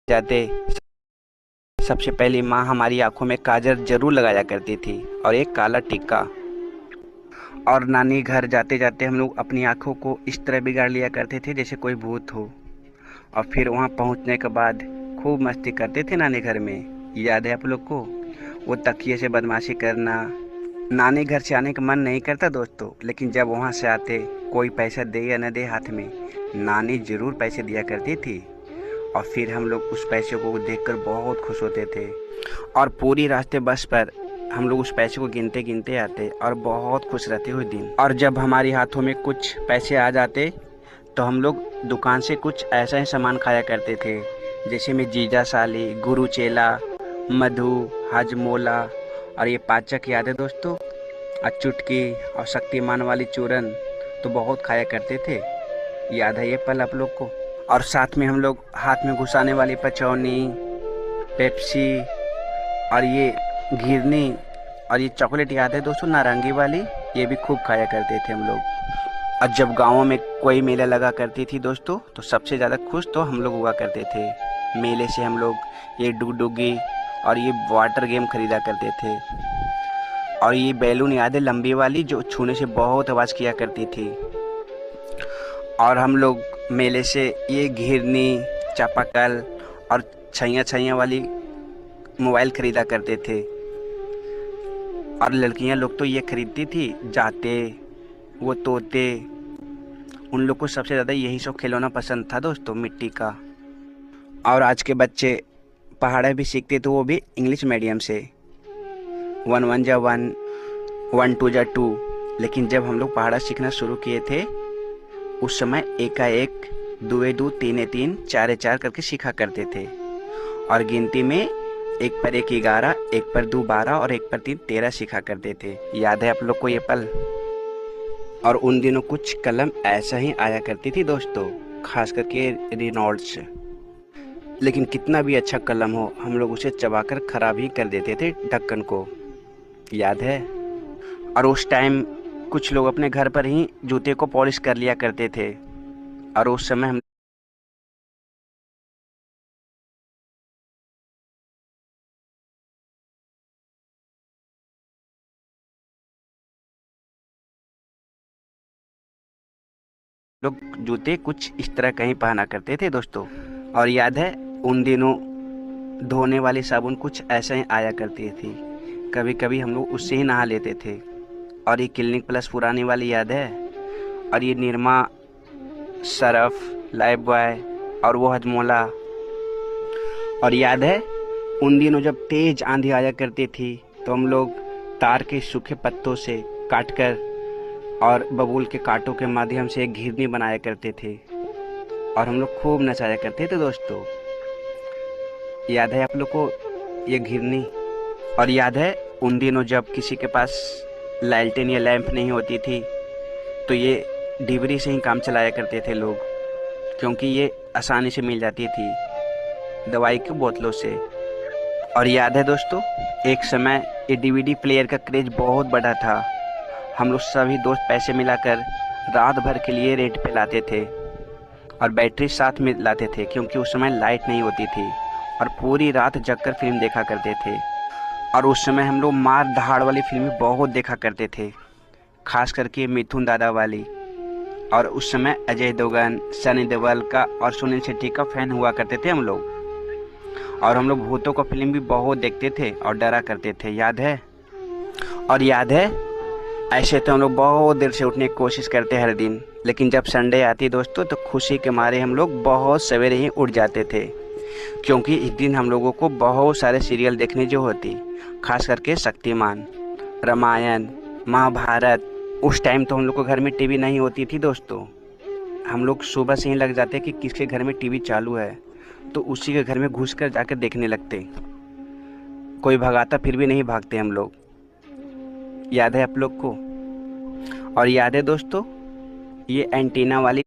जाते सबसे पहले माँ हमारी आंखों में काजल जरूर लगाया करती थी और एक काला टिक्का। और नानी घर जाते जाते हम लोग अपनी आंखों को इस तरह बिगाड़ लिया करते थे जैसे कोई भूत हो। और फिर वहाँ पहुँचने के बाद खूब मस्ती करते थे नानी घर में। याद है आप लोग को वो तकिए से बदमाशी करना। नानी घर से आने का मन नहीं करता दोस्तों, लेकिन जब वहाँ से आते कोई पैसा दे या न दे हाथ में, नानी ज़रूर पैसे दिया करती थी। और फिर हम लोग उस पैसे को देखकर बहुत खुश होते थे और पूरी रास्ते बस पर हम लोग उस पैसे को गिनते गिनते आते और बहुत खुश रहते हुए दिन। और जब हमारे हाथों में कुछ पैसे आ जाते तो हम लोग दुकान से कुछ ऐसा ही सामान खाया करते थे, जैसे में जीजा साली, गुरु चेला, मधु, हजमोला और ये पाचक। याद है दोस्तों? और चुटकी और शक्तिमान वाली चूरन तो बहुत खाया करते थे। याद है ये पल आप लोग को? और साथ में हम लोग हाथ में घुसाने वाली पचौनी, पेप्सी और ये घिरनी और ये चॉकलेट, याद है दोस्तों, नारंगी वाली, ये भी खूब खाया करते थे हम लोग। और जब गाँव में कोई मेला लगा करती थी दोस्तों, तो सबसे ज़्यादा खुश तो हम लोग हुआ करते थे। मेले से हम लोग ये डुगडुगी और ये वाटर गेम खरीदा करते थे। और ये बैलून, याद है, लंबी वाली, जो छूने से बहुत आवाज़ किया करती थी। और हम लोग मेले से ये घिरनी, चापाकल और छैया छैया वाली मोबाइल खरीदा करते थे। और लड़कियां लोग तो ये खरीदती थी जाते, वो तोते, उन लोग को सबसे ज़्यादा यही सब खिलौना पसंद था दोस्तों, मिट्टी का। और आज के बच्चे पहाड़ा भी सीखते तो वो भी इंग्लिश मीडियम से, 1 1 जा 1, 1 2 जा 2। लेकिन जब हम लोग पहाड़ा सीखना शुरू किए थे उस समय एकाएक 2 2 3 3 4 4 करके सीखा करते थे। और गिनती में 1 पर 1 11, 1 पर 2 12 और 1 पर 3 13 सीखा करते थे। याद है आप लोग को ये पल? और उन दिनों कुछ कलम ऐसा ही आया करती थी दोस्तों, खास करके रेनॉल्ड्स। लेकिन कितना भी अच्छा कलम हो, हम लोग उसे चबाकर खराब ही कर देते थे ढक्कन को। याद है? और उस टाइम कुछ लोग अपने घर पर ही जूते को पॉलिश कर लिया करते थे। और उस समय हम लोग जूते कुछ इस तरह कहीं पहना करते थे दोस्तों। और याद है उन दिनों धोने वाली साबुन कुछ ऐसे ही आया करती थी, कभी कभी हम लोग उससे ही नहा लेते थे। और ये क्लिनिक प्लस पुरानी वाली, याद है? और ये निरमा, सरफ, लाइफ बॉय और वो हजमोला। और याद है उन दिनों जब तेज आंधी आया करती थी तो हम लोग तार के सूखे पत्तों से काटकर और बबूल के कांटों के माध्यम से एक घिरनी बनाया करते थे और हम लोग खूब नचाया करते थे दोस्तों। याद है आप लोग को ये घिरनी? और याद है उन दिनों जब किसी के पास लालटेन या लैंप नहीं होती थी तो ये डिबरी से ही काम चलाया करते थे लोग, क्योंकि ये आसानी से मिल जाती थी दवाई की बोतलों से। और याद है दोस्तों एक समय ये डीवीडी प्लेयर का क्रेज बहुत बड़ा था। हम लोग सभी दोस्त पैसे मिलाकर रात भर के लिए रेंट पे लाते थे और बैटरी साथ में लाते थे, क्योंकि उस समय लाइट नहीं होती थी। और पूरी रात जगकर फिल्म देखा करते थे। और उस समय हम लोग मार धाड़ वाली फिल्में बहुत देखा करते थे, खास करके मिथुन दादा वाली। और उस समय अजय देवगन, सनी देओल का और सुनील शेट्टी का फैन हुआ करते थे हम लोग। और हम लोग भूतों का फिल्म भी बहुत देखते थे और डरा करते थे। याद है? और याद है ऐसे तो हम लोग बहुत देर से उठने की कोशिश करते हर दिन, लेकिन जब संडे आती दोस्तों तो खुशी के मारे हम लोग बहुत सवेरे ही उठ जाते थे, क्योंकि इस दिन हम लोगों को बहुत सारे सीरियल देखने जो होती, खास करके शक्तिमान, रामायण, महाभारत। उस टाइम तो हम लोग को घर में टीवी नहीं होती थी दोस्तों। हम लोग सुबह से ही लग जाते कि किसके घर में टीवी चालू है, तो उसी के घर में घुस कर जाकर देखने लगते। कोई भगाता फिर भी नहीं भागते हम लोग। याद है आप लोग को? और याद है दोस्तों ये एंटीना वाली